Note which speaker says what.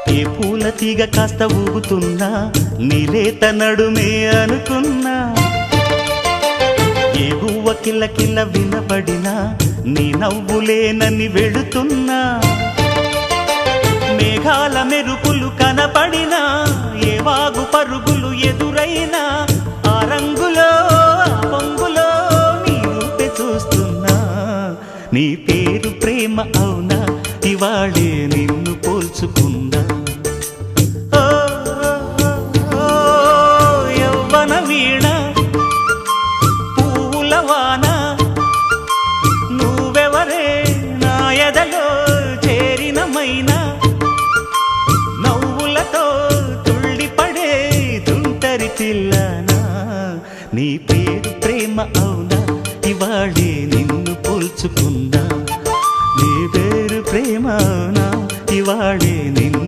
Speaker 1: ఏ పూల తీగ కాస్త ఊగుతున్నా నీలేత నడుమే అనుకున్నా ఏ గువ్వ కిల్ల కిల్ల వినబడినా నీ నవ్వులేనని వెళుతున్నా మేఘాల మెరుపులు కనపడినా ఏ వాగు పరుగులు ఎదురైనా ఆ రంగులో ఆ పొంగులో నీ రూపే చూస్తున్నా నీ పేరు ప్రేమ అవునా ఇవాళే నిన్ను పోల్చుకున్నా